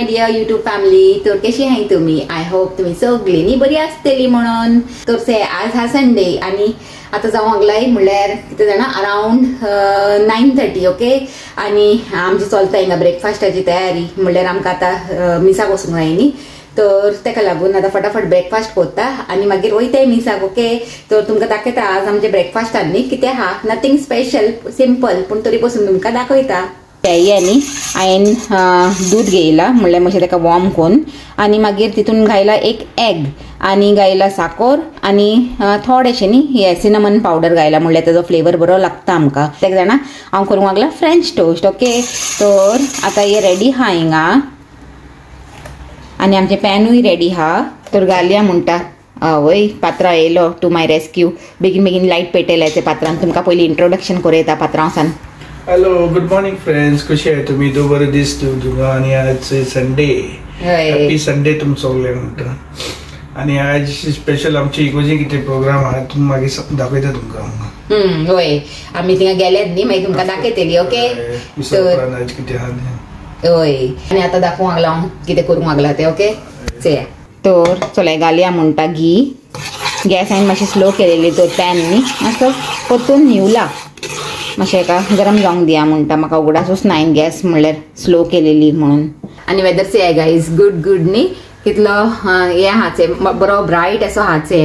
My dear YouTube family. तर कशी आहे तुम्ही? आय होप तुम्ही सगळींनी बरी आसतली म्हणून. तर से आज हा संडे आणि आता जाऊ लागलाय म्हणल्यार किती जाणा अराउंड 9:30 ओके. आणि आमची चलता हिंगा ब्रेकफास्टाची तयारी म्हणल्यार आमकां आतां मिसाक वचूंक जाय न्ही. तर तेका लागून आता फटाफट ब्रेकफास्ट करता आणि मागीर वयताय मिसाक ओके. तर तुमकां दाखयता आज आमचे ब्रेकफास्टान न्ही कितें आहा. नथिंग स्पेशल, सिंपल, पूण तरी पासून तुमकां दाखयता. हे न्ही हांवें दूध घेयला म्हणल्यार मातशें तेका वॉर्म करून आनी मागीर तितून घायला एक एग आनी घायला साखर आनी थोडेशें न्ही हे सिनमन पावडर घायला म्हणल्यार तेजो फ्लेवर बरो लागता आमकां. तेका जाणा हांव करूंक लागला फ्रेंच टोस्ट ओके. तर आतां हे रेडी आहा हिंगा आनी आमचें पॅनूय रेडी आहा. तर घालया म्हणटा. वय पात्रांव येयलो टू माय रेस्क्यू. बेगीन बेगीन लायट पेटयल्या त्या पात्रांत. तुमकां पयलीं इंट्रोडक्शन करूं येता पात्रांव सान. Hello, good morning friends. कशे आहे तुम्ही? दो बरे दीस तुमकां. आणि आज संडे, हॅपी संडे तुमकां सगळ्यांक म्हणटा. आणि आज स्पेशल आमची इगोजी कितें प्रोग्राम आहा तुमी मागीर दाखयता तुमकां. होय आमी थिंगा गेलेत न्ही मागीर तुमकां दाखयतली ओके. आज कितें आहा तें. होय आनी आतां दाखोवंक लागला हांव कितें करूंक लागला तें ओके. चया तर चलय घालया म्हणटा घी. गॅस हांवें मातशी स्लो केलेली. तर पॅन न्ही मातसो परतून न्हिवला. मातशें हेका गरम जावंक दिया म्हणटा. म्हाका उगडासूच ना गॅस म्हणल्यार स्लो केलेली म्हणून. आनी वेदर से गायज गुड गुड न्ही. कितलो हे हाचे बरो ब्रायट असो हाचे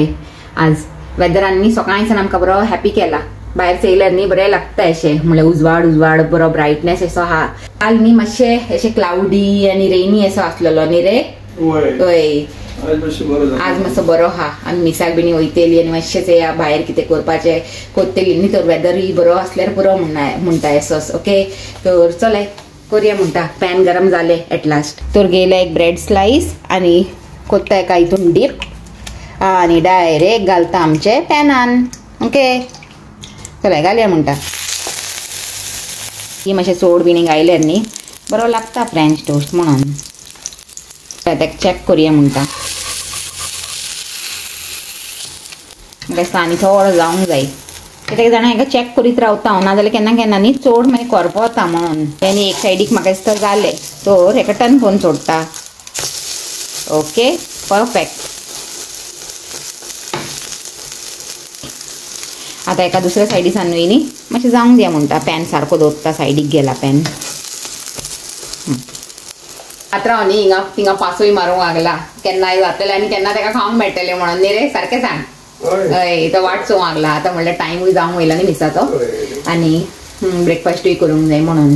आज वेदरान न्ही. सकाळींसान आमकां बरो हॅपी केला. भायर चयल्यार न्ही बरें लागता अशें म्हणल्यार उजवाड उजवाड बरो ब्रायटनेस असो आहा. काल न्ही मातशें अशें क्लाउडी आनी रेनी असो आसलेलो न्ही रे. होय आज मातसो बरो आहा. आमी मिसाक बिणी वयतली आनी मातशेंच या भायर कितें करपाचें कोत्तली न्ही. तर वेदरूय बरो आसल्यार बरो म्हणटा एसोस ओके. तर चलय करूया म्हणटा. पॅन गरम जालें एट लास्ट. तर घेयला एक ब्रेड स्लायस आनी कोत्ता एका हितून डीप आनी डायरेक्ट घालता आमचे पॅनान ओके. चलय घालया म्हणटा. ही मातशें सोड बिणी घायल्यार न्ही बरो लागता फ्रेंच टोस्ट म्हणून. तेका चॅक करूया म्हणटा. बेस्ट आनी थोडो जावंक जाय. कित्याक जाणा हाका चॅक करीत रावता हांव. नाजाल्यार केन्ना केन्ना न्ही चड मागीर करपता म्हणून. आनी एक सायडीक म्हाका दिसता जालें. तर हेका टर्न करून सोडटा ओके. परफेक्ट. आता एका दुसऱ्या सायडीसानूय न्ही मातशें जावंक दिया म्हणटा. पॅन सारको दवरता सायडीक गेला पॅन. पात्रांव न्ही हिंगा पासोय मारूंक लागला. केन्नाय जातलें आनी केन्ना तेका खावंक मेळटलें म्हणून न्ही रे. सारकें सांग. हय तो वाट चोवंक लागला. आतां म्हणल्यार टायमूय जावंक वयला न्ही मिसाचो आनी ब्रेकफास्टूय करूंक जाय म्हणून.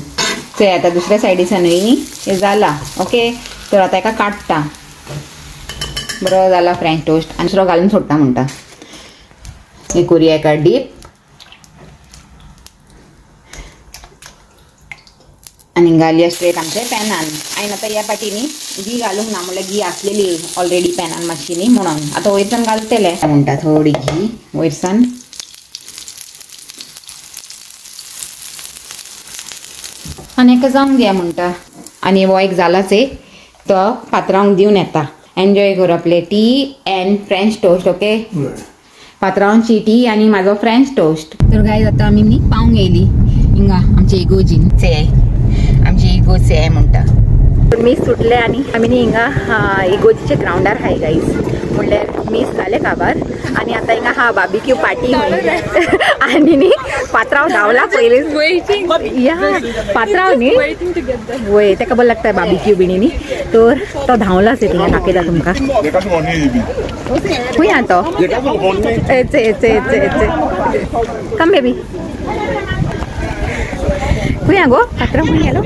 चल आतां दुसऱ्या सायडीसानूय हे जाला ओके. तर आतां एका काडटा. बरो जाला फ्रेंच टोस्ट आनी दुसरो घालून सोडटा म्हणटा. हे करूया एका डीप आनी घालया स्ट्रेट आमच्या पॅनान. हांवें आतां ह्या पाटीनी घी घालूंक ना म्हणल्यार घी आसलेली ऑलरेडी पॅनान मातशी न्ही म्हणून. आतां वयरसान घालतले म्हणटा थोडी घी वयरसान. आनी एका जावंक दिया म्हणटा. आनी हो एक जालाच एक. तो पात्रांक दिवन येता. एन्जॉय कर आपले tea and French toast okay. पात्रांवांची टी आनी म्हाजो फ्रेंच टोस्ट. तर गायज आतां आमी न्ही पावंक येयली हिंगा आमचे इगोजीन. आमची इगोज आहे म्हणटा. मीस सुटले आनी आमी न्ही हिंगा इगोजीच्या ग्राउंडार हाय गायज. म्हणल्यार मीस जाले काबार आनी आतां हिंगा हा बार्बिक्यू पार्टी आनी न्ही पात्रांव धांवला पयलीं. या पात्रांव न्ही वय तेका बरें लागता बार्बिक्यू बिणी न्ही. तर तो धांवलाच थिंगा दाखयता तुमकां. खंय तो कम बेबी खंय गो पात्रांव खंय गेलो.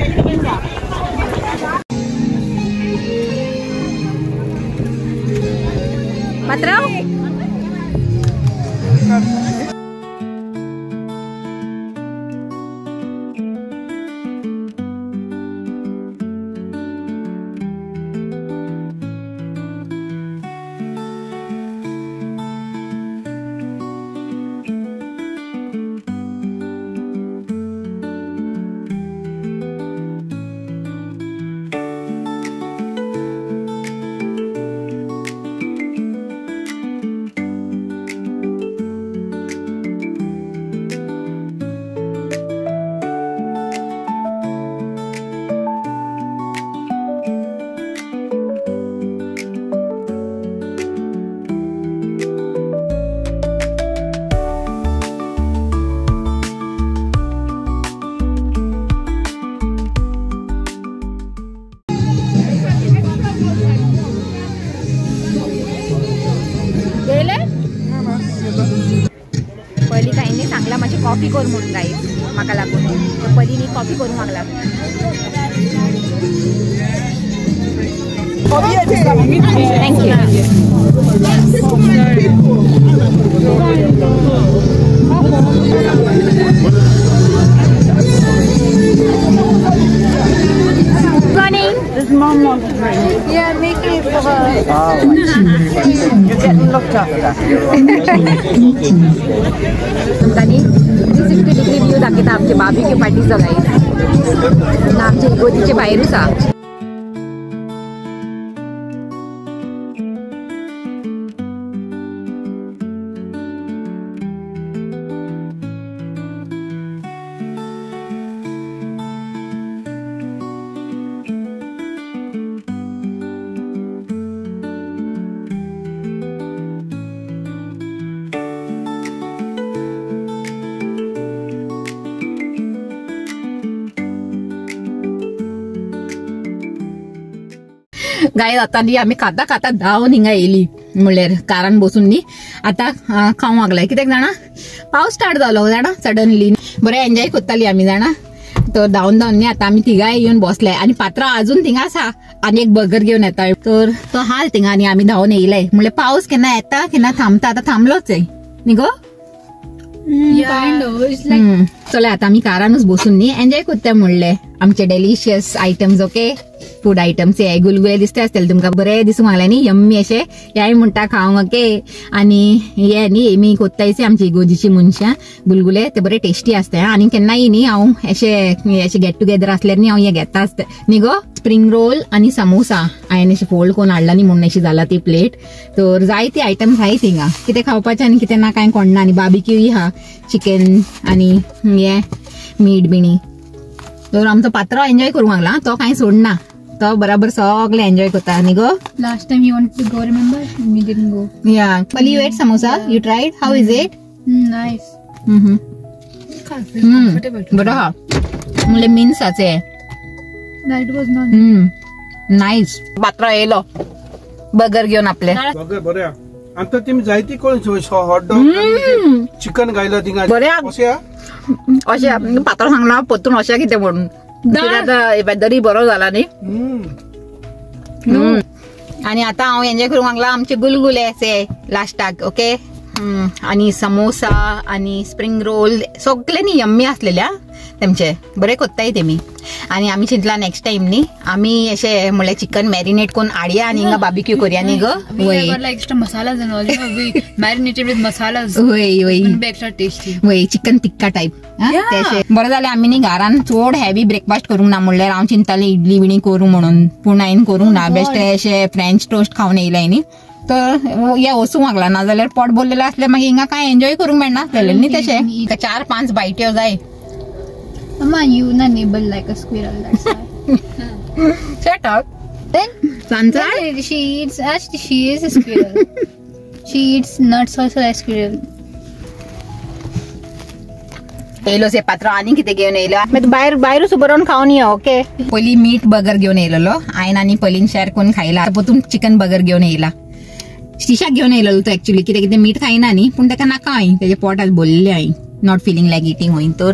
पात्रांव कॉफी कर म्हणून गाईस म्हाका लागून पयलीं कॉफी करूंक मागला Does mom want to drink? Yeah, make it for her. Oh, you're getting looked after. तुमकांनी 360 degree view दाखयता आमचे बार्बेक्यू पार्टीचो गाईस आमचे इगोजीचे भायरूच आहा गाय आता आम्ही खाता खाता धांवन हिंगा येयली म्हणल्यार कारान बसून न्ही आता खावंक लागलाय कित्याक जाणा पावस स्टार्ट जालो जाणा सडनली बरें एन्जॉय करताली आमी जाणा तर धांवन धांवन न्ही आता आमी तिगाय येवन बसले आनी पात्रांव अजून थिंगा आसा आनी एक बर्गर घेवन येता तर तो हाल थिंगा आनी आमी धांवन येयले म्हणल्यार पावस केन्ना येता केन्ना थांबता आता थांबलोच आहे न्ही गो चला आता आमी कारानूच बसून न्ही एन्जॉय करता म्हणले आमचे delicious items okay food items हे गुलगुले दिसता आसतले तुमकां बरें दिसूंक लागले न्ही यम्मी अशे ह्याय म्हणटा खावंक ओके आनी हे न्ही एमी कोत्तायचे आमची इगोजीची मनशां गुलगुले ते बरे टेस्टी आसता आनी केन्नाय न्ही हांव अशे गेट टुगेदर आसल्यार न्ही हांव हे घेता आसता न्ही गो स्प्रिंग रोल आनी समोसा हांवें अशें फोल्ड करून हाडला न्ही म्हणून अशी जाला ती प्लेट तर जायती आयटम्स आहाय थिंगा कितें खावपाचें आनी कितें ना कांय कोणना आनी बार्बेक्यू आहा चिकन आनी हे मीठ बिणी तर आमचो पात्रांव एन्जॉय करूंक लागला तो कांय सोडना तो बराबर सगळे एन्जॉय करता न्ही गो Last time you wanted to go, remember? We didn't go. या पली you ate samosa you tried how is it Nice. बरो हा म्हणल्यार मिन्साचे That was not. नाईस पात्रांव येयलो बर्गर घेवन आपले बघ बरे आता तुम्ही जायती कोण हॉटडॉग चिकन गायला थिंगा बरे अशें अशें पात्रांव सांगला परतून अशें कितें म्हणून वेदरय बरो जाला न्ही आनी आतां हांव एन्जॉय करूंक लागला आमचे गुलगुले असे लास्टाक ओके आनी समोसा आनी स्प्रिंग रोल सगळे न्ही यम्मी आसलेल्या तेमचे बरे कोत्ताय तेमी आनी आमी चिंतला नेक्स्ट टाइम न्ही आमी अशें म्हणल्यार चिकन मॅरिनेट करून हाडया आनी हिंगा बार्बेक्यू करया न्ही गो We got like extra masalas and all. You know, we marinated with masalas. वय वय It'll be extra tasty. वय चिकन टिक्का टाइप Yeah. बरें जालें आमी न्ही घरान चड हेवी ब्रेकफास्ट करूंक ना म्हणल्यार हांव चिंतालें इडली बिणी करूं म्हणून पूण हांवें करूंक ना बेश्टे अशें फ्रेंच टोस्ट खावन येयलें न्ही तर हे वचूंक लागला ना जाल्यार पोट भरलेलें आसल्यार मागीर हिंगा कांय एन्जॉय करूंक मेळना जालें न्ही तशें 4-5 बायट्यो जाय Mama, you not nibble like a squirrel. That's why. Shut up. Then Sansa? she eats. Actually, she is a squirrel. She eats nuts also like squirrel. येयलो से पात्र आनी कितें घेवन येयलो मागीर भायरूच उबो रावन खावन यो ओके पयलीं मीठ बर्गर घेवन येयलो हांवें आनी पयलीं शेअर करून खायला परतून चिकन बर्गर घेवन येयला शिशाक घेवन येयलो तो एक्चुअली कितें कितें मीठ खायना न्ही पूण ताका नाका हांवें तेजे पोटात भरलेलें हांवें नॉट फिलिंग लायक इटींग वय तर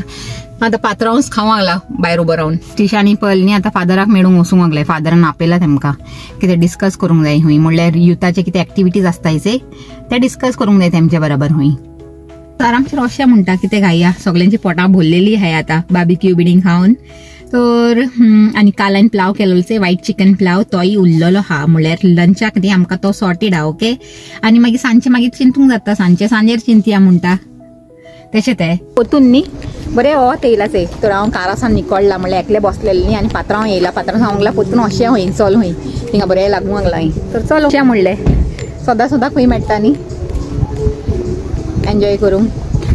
आतां पात्रांवच खावंक लागला भायर उबो रावन स्टिशा आनी पल न्ही आतां फादराक मेळूंक वचूंक लागले फादरान आपयला तेमकां कितें डिस्कस करूंक जाय हूंय म्हणल्यार युथाचे कितें एक्टिविटीज आसताय ते डिस्कस करूंक जाय तेमचे बरोबर हूंय तर आमचे रशिया म्हणटा कितें खाया सगळ्यांची पोटां भरलेली आहाय आतां बार्बेक्यू बिडींग खावन तर आनी काल हांवें प्लाव केलोचे व्हायट चिकन प्लाव तोय उरलेलो हा म्हणल्यार लंचाक न्ही आमकां तो सॉर्टेड हा ओके आनी मागीर सांजचे मागीर चिंतूंक जाता सांजेर चिंतया म्हणटा तशें तें पोतून न्ही बरें वोत येयलाचे तर हांव कारासान निकोडला म्हणल्यार एकले बसलेले न्ही आनी पात्रांव येयला पात्रांव सांगला पोतून अशें हूंय चल हूंय थिंगा बरें लागूंक लागलां तर चल अशें म्हणलें सदां खंय मेळटा न्ही एन्जॉय करूंक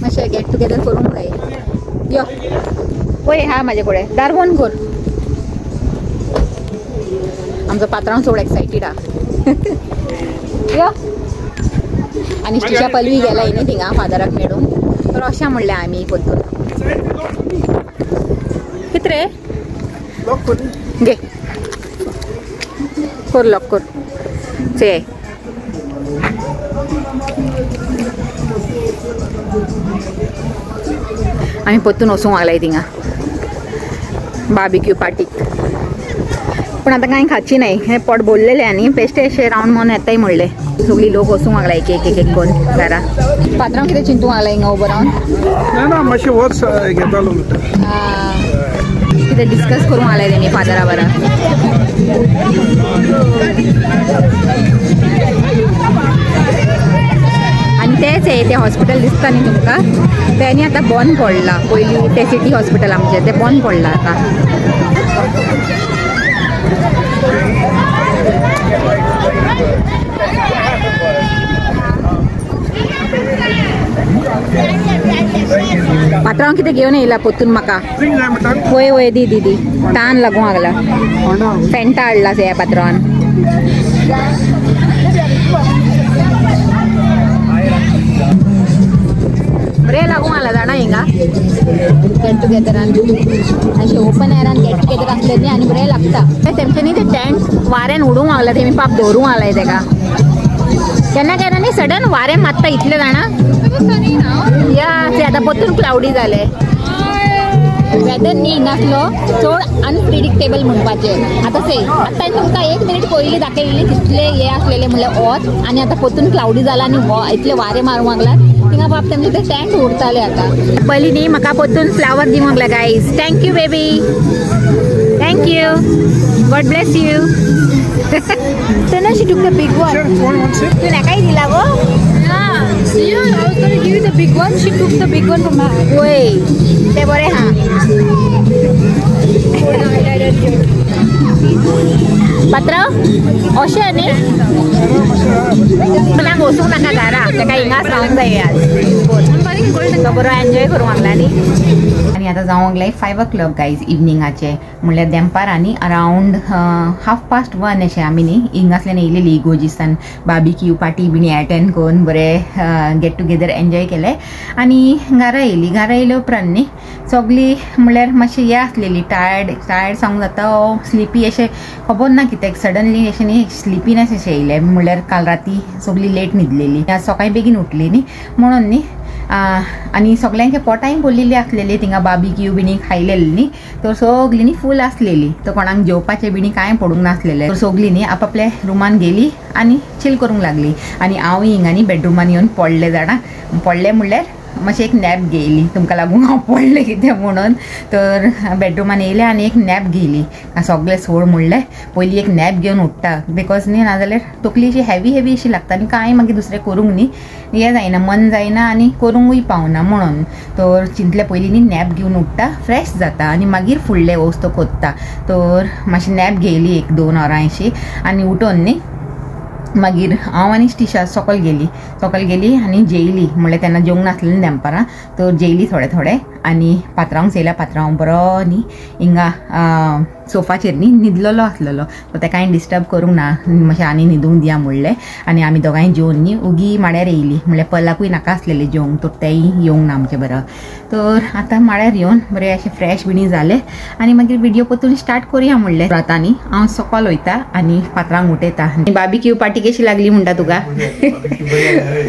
मातशें गेट टुगेदर करूंक जाय यो पळय हा म्हाजे कडेन दार बंद कर आमचो पात्रांव चड एक्सायटीड आहा यो आनी स्टिशा पलवी गेलाय न्ही थिंगा फादराक मेळूंक तर अशें म्हणलें आमी पोतून कितें रे घे कर लॉक कर चे आम्ही पोतून वचूंक लागलाय थिंगा बार्बिक्यू पार्टीक. पण आता कांय खाची नाही, हे पोट बोललेले आनी बेश्टे अशें रावंड मारून येताय म्हणले. सगळी लोक वचूंक लागला एक एक एक कोण घरा. पात्रांव कितें चिंतूंक लागला हिंगा उबो रावन? ना मातशें वर्स घेतालो कितें डिस्कस करूंक लागलाय तेणी फादरा बरा. आणि तेच आहे ते हॉस्पिटल दिसता न्ही तुमकां, तेणी आतां बंद पडला. पयलीं ते सिटी हॉस्पिटल आमचें तें बंद पडलां आतां. पात्रांव कितें घेवन येयला पोतून म्हाका? वय वय दी दी दी तान लागूंक लागला. फेंटा हाडला ह्या पात्रांवान. बरें लागूंक लागला जाणा हिंगा गेट टुगेदरान. अशें ओपन एरान गेट टुगेदर आसले न्ही आनी बरें लागता. तेमच्यांनी ते टेंट वाऱ्यान उडोवंक लागला, तेमी पाप दवरूंक लागलाय तेका. केन्ना केन्ना न्ही सडन वारें मारता इतलें जाणा. या ते आतां पोतून क्लाउडी जाले. वेदर न्ही हिंगासलो चड अनप्रिडिक्टेबल म्हणपाचें. आतां से आतां तुमकां 1 मिनीट पयलीं दाखयलेली तितले हे आसलेले म्हणल्यार वत, आनी आतां पोतून क्लाउडी जाला आनी इतले वारें मारूंक लागला. थिंगा बाप तेमचे ते टेंट उडताले आतां. पयलीं न्ही म्हाका पोतून फ्लावर दिवंक लागला guys. Thank you baby, thank you, God bless you. तेन्ना she took the big one. तूं नाकाय दिला गो? Yeah, I was going to give you the big one. She took the big one from her. वय ते बरें हा. पात्रांव अशें न्ही आपल्याक वचूंक नाका घरा, तेका हिंगाच रावंक जाय आज. बरो एन्जॉय करूंक लागला न्ही. आनी आतां जावंक लागले 5 o'clock गायज इवनिंगाचे. म्हणल्यार देंपार आनी अरावंड 1:30 अशें आमी न्ही हिंगासल्यान येयलेली इगोर्जिसान बार्बिक्यू पार्टी बिणी एटेंड करून बरें गेट टुगेदर एन्जॉय केले आनी घरा येयली. घरा येयले उपरांत न्ही सगळी म्हणल्यार मातशी हे आसलेली टायर्ड सांगूंक जाता, स्लिपी अशें खबर ना कित्याक सडनली अशें न्ही स्लिपीनेस अशें येयलें. म्हणल्यार काल राती सगळी लेट न्हिदलेली, आज सकाळीं बेगीन उठली न्ही म्हणून न्ही. आनी सगळ्यांचे पोटाय भरलेली आसलेली थिंगा बार्बिक्यू बिणी खायलेली न्ही. तर सगळीं न्ही फूल आसलेली. तर कोणाक जेवपाचें बिणी कांय पडूंक नासलेलें. तर सगळीं न्ही आपआपल्या रुमान गेली आनी चिल करूंक लागली. आनी हांवूय हिंगा न्ही बेडरुमान येवन पडलें जाणा. पडलें म्हणल्यार मातशें एक नॅप घेयली तुमकां लागून हांव पडलें कितें म्हणून. तर बेडरुमान येयलें आनी एक नॅप घेयली. सगळें सोड म्हणलें पयलीं एक नॅप घेवन उठटा बिकॉज न्ही नाजाल्यार तकली अशी हेवी अशी लागता आनी कांय मागीर दुसरें करूंक न्ही हें जायना, मन जायना आनी करूंकूय पावना म्हणून. तर चिंतलें पयलीं न्ही नॅप घेवन उठटा फ्रेश जाता आनी मागीर फुडलें वस्तू कोत्ता. तर मातशी नॅप घेयली 1-2 वरां अशी आनी उठोन न्ही मागीर हांव आनी स्टिशा सकयल गेली आनी जेयली. म्हणल्यार तेन्ना जेवंक नासलें दनपारां. तर जेयली थोडें आनी पात्रांवक येयल्या. पात्रांव बरो न्ही हिंगा सोफाचेर न्ही न्हिदलेलो आसलेलो. तर तेका हांवें डिस्टर्ब करूंक ना, मातशें आनी न्हिदूंक दिया म्हणलें. आनी आमी दोगांय जेवन न्ही उगी माड्यार येयली. म्हणल्यार पलाकूय नाका आसलेलें जेवंक, तर तेंय येवंक ना आमचें बरं. तर आतां माड्यार येवन बरें अशें फ्रेश बिणी जालें आनी मागीर व्हिडिओ परतून स्टार्ट करुया म्हणलें. आतां न्ही हांव सकयल वयता आनी पात्रांक उठयता. बार्बिक्यू पार्टी कशी लागली म्हणटा तुका?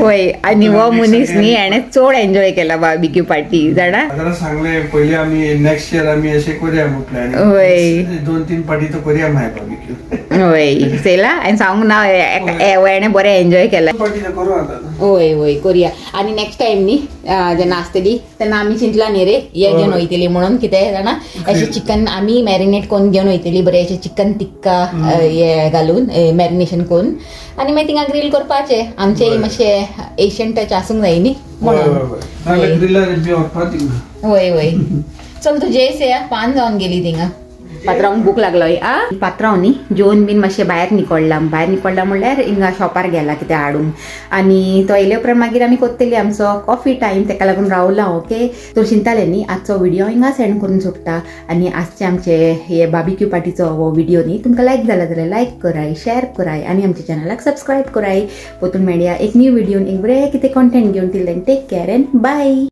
वय आनी हो मनीस न्ही हेणें चड एन्जॉय केला बार्बिक्यू पार्टी जाणा. सांगलें पयलीं आमी नेक्स्ट इयर आमी अशें करुया म्हटलें. वय 2-3 पार्टी तो करुया माय बार्बिक्यू. वय चयला हांवें सांगूंक ना हेणें बरें एन्जॉय केला. वय करुया. आनी नेक्स्ट टायम न्ही जेन्ना आसतली तेन्ना आमी चिंतला न्ही रे हे घेवन वयतली म्हणून. कितें जाणा अशें चिकन आमी मॅरिनेट करून घेवन वयतली बरें अशें चिकन टिक्का हे घालून मॅरिनेशन करून आनी मागीर थिंगा ग्रील करपाचें. आमचें मातशें एशियन टच आसूंक जाय न्ही म्हणून. वय चल तूं जेयस या 5 जावन गेली थिंगा. पात्रांक भूक लागलोय. पात्रांव न्ही जेवन बीन मातशें भायर निकळ्ळा म्हणल्यार हिंगा शॉपार गेला कितें हाडूंक. आनी तो येयले उपरांत मागीर आमी कोत्तली आमचो कॉफी टायम. तेका लागून रावला. ओके तर चिंतालें न्ही आजचो व्हिडिओ हिंगा सेंड करून सोडटा. आनी आजचे आमचे हे बार्बिक्यू पार्टीचो हो व्हिडिओ न्ही तुमकां लायक जाला जाल्यार लायक कराय, शेअर कराय आनी आमच्या चॅनलाक सबस्क्रायब कराय. पोतून मेळया एक न्यू व्हिडिओन एक बरें कितें कंटेंट घेवन. Till then take care and bye.